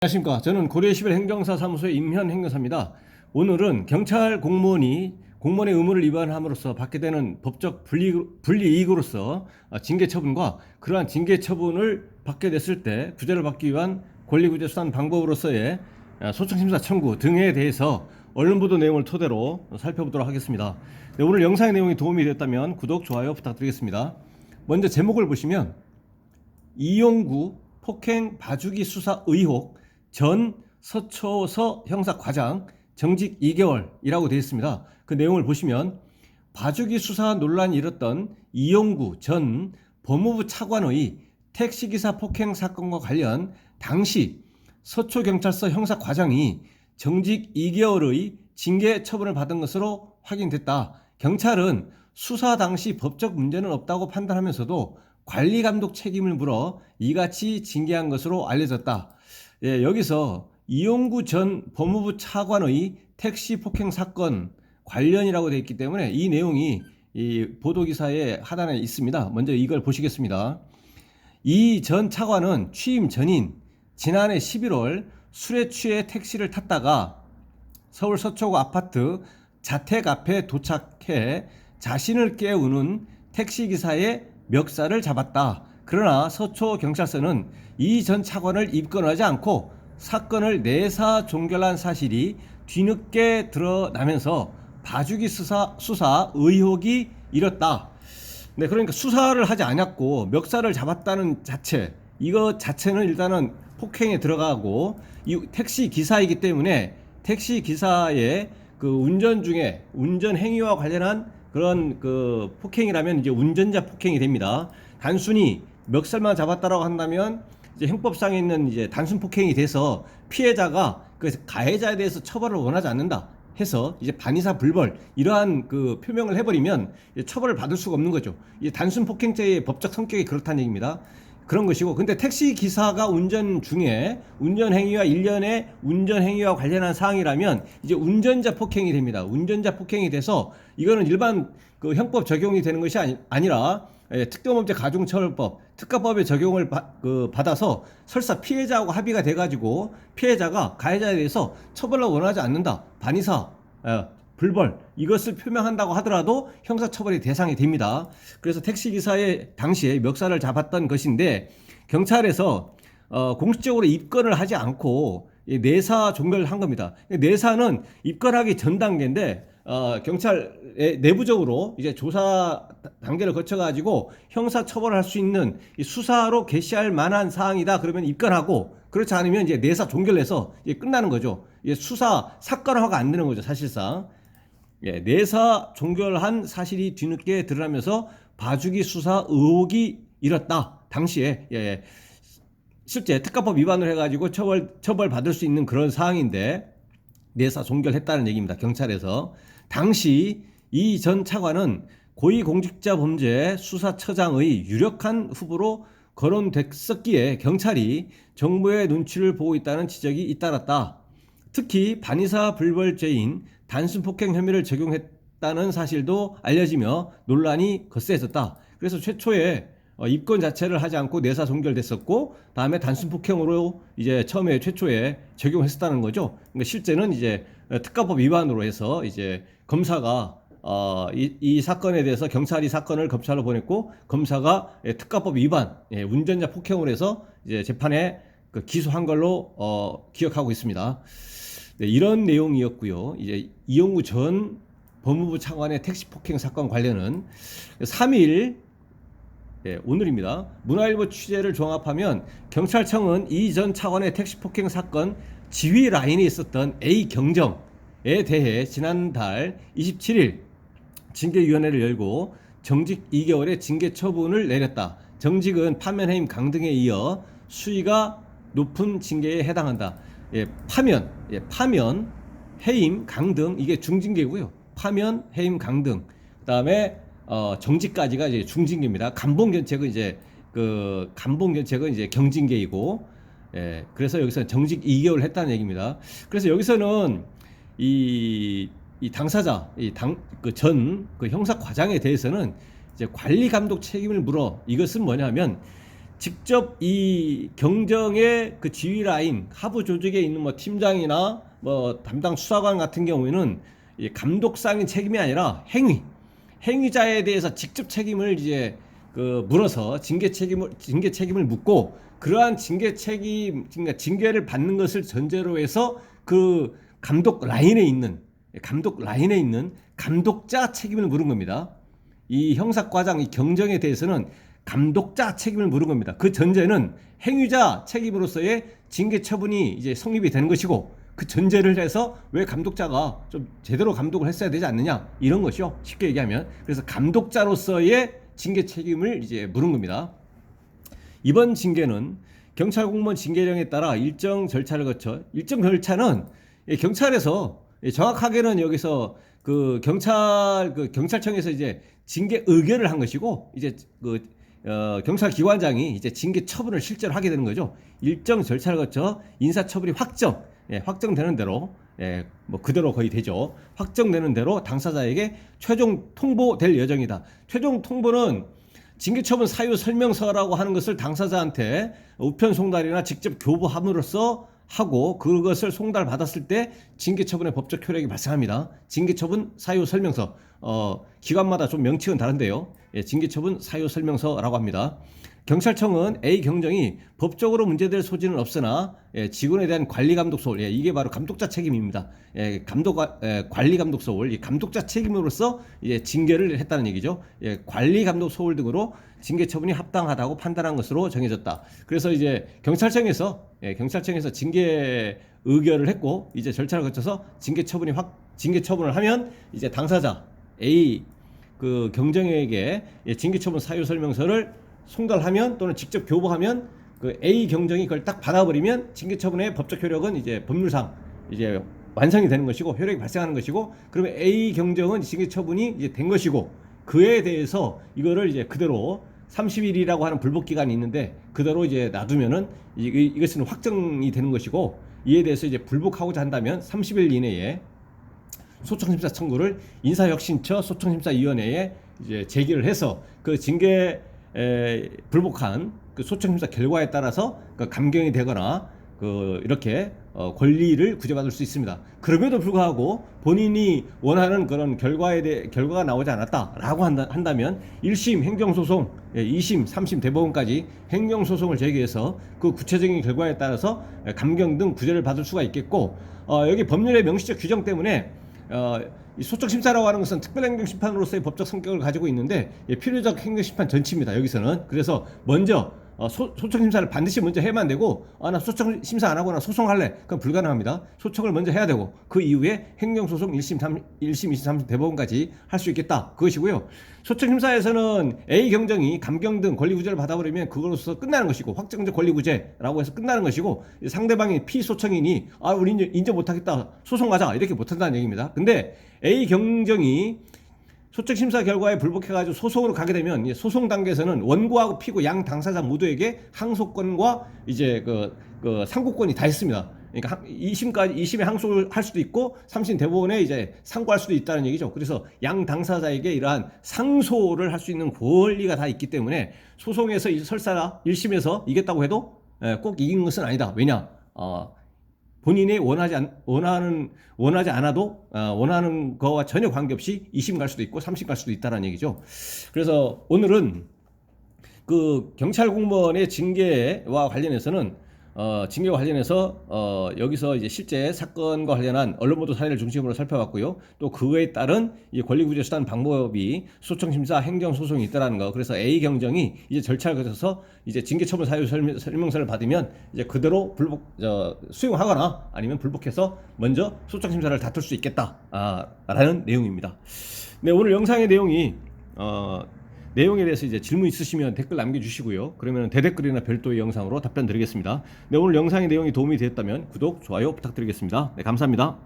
안녕하십니까. 저는 고려시별 행정사 사무소의 임현 행정사입니다. 오늘은 경찰 공무원이 공무원의 의무를 위반함으로써 받게 되는 법적 불이익으로서 징계 처분과 그러한 징계 처분을 받게 됐을 때 구제를 받기 위한 권리구제 수단 방법으로서의 소청심사 청구 등에 대해서 언론보도 내용을 토대로 살펴보도록 하겠습니다. 네, 오늘 영상의 내용이 도움이 되었다면 구독, 좋아요 부탁드리겠습니다. 먼저 제목을 보시면 이용구 폭행 봐주기 수사 의혹 전 서초서 형사과장 정직 2개월이라고 되어 있습니다. 그 내용을 보시면 봐주기 수사 논란이 일었던 이용구 전 법무부 차관의 택시기사 폭행 사건과 관련 당시 서초경찰서 형사과장이 정직 2개월의 징계 처분을 받은 것으로 확인됐다. 경찰은 수사 당시 법적 문제는 없다고 판단하면서도 관리감독 책임을 물어 이같이 징계한 것으로 알려졌다. 여기서 이용구 전 법무부 차관의 택시 폭행 사건 관련이라고 되어 있기 때문에 이 내용이 이 보도기사의 하단에 있습니다. 먼저 이걸 보시겠습니다. 이 전 차관은 취임 전인 지난해 11월 술에 취해 택시를 탔다가 서울 서초구 아파트 자택 앞에 도착해 자신을 깨우는 택시기사의 멱살을 잡았다. 그러나 서초경찰서는 이 전 차관을 입건하지 않고 사건을 내사 종결한 사실이 뒤늦게 드러나면서 봐주기 수사 의혹이 일었다. 네, 그러니까 수사를 하지 않았고 멱살을 잡았다는 자체, 이거 자체는 일단은 폭행에 들어가고 이 택시 기사이기 때문에 택시 기사의 그 운전 중에 운전 행위와 관련한 그런 그 폭행이라면 이제 운전자 폭행이 됩니다. 단순히 멱살만 잡았다라고 한다면 이제 형법상에 있는 이제 단순 폭행이 돼서 피해자가 그 가해자에 대해서 처벌을 원하지 않는다 해서 이제 반의사 불벌 이러한 그 표명을 해버리면 처벌을 받을 수가 없는 거죠. 이제 단순 폭행죄의 법적 성격이 그렇다는 얘기입니다. 그런 것이고, 근데 택시 기사가 운전 중에 운전 행위와 일련의 운전 행위와 관련한 사항이라면 이제 운전자 폭행이 됩니다. 운전자 폭행이 돼서 이거는 일반 그 형법 적용이 되는 것이 아니라 특정범죄 가중처벌법 특가법의 적용을 받아서 설사 피해자하고 합의가 돼가지고 피해자가 가해자에 대해서 처벌을 원하지 않는다, 반의사 불벌 이것을 표명한다고 하더라도 형사처벌의 대상이 됩니다. 그래서 택시기사의 당시에 멱살을 잡았던 것인데 경찰에서 공식적으로 입건을 하지 않고 내사 종결한 겁니다. 내사는 입건하기 전 단계인데 경찰의 내부적으로 이제 조사 단계를 거쳐가지고 형사 처벌할 수 있는 수사로 개시할 만한 사항이다 그러면 입건하고, 그렇지 않으면 이제 내사 종결해서 이제 끝나는 거죠. 이게 수사 사건화가 안 되는 거죠, 사실상. 내사 종결한 사실이 뒤늦게 드러나면서 봐주기 수사 의혹이 일었다. 당시에 실제 특가법 위반을 해가지고 처벌 받을 수 있는 그런 사항인데 내사 종결했다는 얘기입니다. 경찰에서 당시 이 전 차관은 고위공직자범죄 수사처장의 유력한 후보로 거론됐었기에 경찰이 정부의 눈치를 보고 있다는 지적이 잇따랐다. 특히 반의사 불벌죄인 단순 폭행 혐의를 적용했다는 사실도 알려지며 논란이 거세졌다. 그래서 최초에 입건 자체를 하지 않고 내사 종결됐었고, 다음에 단순 폭행으로 이제 처음에 최초에 적용했었다는 거죠. 그러니까 실제는 이제 특가법 위반으로 해서 이제 검사가 이 사건에 대해서 경찰이 사건을 검찰로 보냈고 검사가 특가법 위반 운전자 폭행으로 해서 이제 재판에 기소한 걸로 기억하고 있습니다. 네, 이런 내용이었고요. 이제 이용구 전 법무부 차관의 택시 폭행 사건 관련은 3일 오늘입니다. 문화일보 취재를 종합하면 경찰청은 이 전 차관의 택시 폭행 사건 지휘 라인에 있었던 A 경정에 대해 지난달 27일 징계위원회를 열고 정직 2개월의 징계 처분을 내렸다. 정직은 파면, 해임, 강등에 이어 수위가 높은 징계에 해당한다. 파면, 해임, 강등 이게 중징계고요. 파면, 해임, 강등. 그다음에 정직까지가 이제 중징계입니다. 감봉견책은 이제 경징계이고, 그래서 여기서 정직 2개월 했다는 얘기입니다. 그래서 여기서는 이 당사자, 전 형사 과장에 대해서는 이제 관리 감독 책임을 물어. 이것은 뭐냐면 직접 이 경정의 그 지휘 라인 하부 조직에 있는 뭐 팀장이나 뭐 담당 수사관 같은 경우에는 이 감독상의 책임이 아니라 행위자에 대해서 직접 책임을 이제 그 물어서 징계 책임을 묻고, 그러한 그러니까 징계를 받는 것을 전제로 해서 그 감독 라인에 있는 감독자 책임을 물은 겁니다. 이 형사과장 이 경정에 대해서는 감독자 책임을 물은 겁니다. 그 전제는 행위자 책임으로서의 징계 처분이 이제 성립이 되는 것이고, 그 전제를 해서 왜 감독자가 좀 제대로 감독을 했어야 되지 않느냐, 이런 것이요. 쉽게 얘기하면. 그래서 감독자로서의 징계 책임을 이제 물은 겁니다. 이번 징계는 경찰 공무원 징계령에 따라 일정 절차를 거쳐, 일정 절차는 경찰에서 정확하게는 여기서 그 경찰청에서 이제 징계 의결을 한 것이고, 이제 경찰기관장이 이제 징계 처분을 실제로 하게 되는 거죠. 일정 절차를 거쳐 인사처분이 확정되는 대로, 뭐 그대로 거의 되죠. 확정되는 대로 당사자에게 최종 통보될 예정이다. 최종 통보는 징계처분 사유 설명서라고 하는 것을 당사자한테 우편 송달이나 직접 교부함으로써 하고, 그것을 송달받았을 때 징계처분의 법적 효력이 발생합니다. 징계처분 사유 설명서, 기관마다 좀 명칭은 다른데요. 징계처분 사유 설명서라고 합니다. 경찰청은 A 경정이 법적으로 문제될 소지는 없으나 직원에 대한 관리 감독 소홀, 이게 바로 감독자 책임입니다. 관리 감독 소홀, 이 감독자 책임으로서 징계를 했다는 얘기죠. 관리 감독 소홀 등으로 징계 처분이 합당하다고 판단한 것으로 정해졌다. 그래서 이제 경찰청에서 징계 의결을 했고, 이제 절차를 거쳐서 징계 처분을 하면 이제 당사자 A 그 경정에게 징계 처분 사유 설명서를 송달하면 또는 직접 교부하면, 그 A 경정이 그걸 딱 받아버리면 징계 처분의 법적 효력은 이제 법률상 이제 완성이 되는 것이고 효력이 발생하는 것이고, 그러면 A 경정은 징계 처분이 이제 된 것이고, 그에 대해서 이거를 이제 그대로 30일이라고 하는 불복 기간이 있는데 그대로 이제 놔두면은 이것은 확정이 되는 것이고, 이에 대해서 이제 불복하고자 한다면 30일 이내에 소청심사 청구를 인사혁신처 소청심사위원회에 이제 제기를 해서 그 징계 불복한 그 소청심사 결과에 따라서 그 감경이 되거나 그 이렇게 권리를 구제받을 수 있습니다. 그럼에도 불구하고 본인이 원하는 그런 결과가 나오지 않았다라고 한다면 1심 행정소송, 2심, 3심 대법원까지 행정소송을 제기해서 그 구체적인 결과에 따라서 감경 등 구제를 받을 수가 있겠고, 여기 법률의 명시적 규정 때문에 이 소청심사라고 하는 것은 특별행정심판으로서의 법적 성격을 가지고 있는데 필요적 행정심판 전치입니다. 여기서는. 그래서 먼저 소청심사를 반드시 먼저 해야만 되고, 나 소청심사 안 하거나 소송할래, 그건 불가능합니다. 소청을 먼저 해야 되고, 그 이후에 행정소송 1심, 2심, 3심 대법원까지 할 수 있겠다, 그것이고요. 소청심사에서는 A 경정이 감경 등 권리구제를 받아버리면 그것으로서 끝나는 것이고, 확정적 권리구제라고 해서 끝나는 것이고, 상대방이 피소청인이 우리 인정 못하겠다, 소송하자, 이렇게 못한다는 얘기입니다. 근데 A 경정이 소청심사 결과에 불복해가지고 소송으로 가게 되면 소송 단계에서는 원고하고 피고 양 당사자 모두에게 항소권과 이제 그 상고권이 다 있습니다. 그러니까 2심에 항소를 할 수도 있고 3심 대법원에 이제 상고할 수도 있다는 얘기죠. 그래서 양 당사자에게 이러한 상소를 할 수 있는 권리가 다 있기 때문에 소송에서 설사 1심에서 이겼다고 해도 꼭 이기는 것은 아니다. 왜냐? 본인이 원하지 않아도 원하는 거와 전혀 관계없이 2심 갈 수도 있고 3심 갈 수도 있다는 얘기죠. 그래서 오늘은 그 경찰 공무원의 징계와 관련해서는 여기서 이제 실제 사건과 관련한 언론 보도 사례를 중심으로 살펴봤고요. 또 그에 따른 권리구제 수단 방법이 소청심사, 행정소송이 있다라는 거. 그래서 A 경정이 이제 절차를 거쳐서 이제 징계처분 사유 설명서를 받으면 이제 그대로 수용하거나 아니면 불복해서 먼저 소청심사를 다툴 수 있겠다라는 내용입니다. 네, 오늘 영상의 내용에 대해서 이제 질문 있으시면 댓글 남겨주시고요. 그러면 대댓글이나 별도의 영상으로 답변 드리겠습니다. 네, 오늘 영상의 내용이 도움이 되었다면 구독, 좋아요 부탁드리겠습니다. 네, 감사합니다.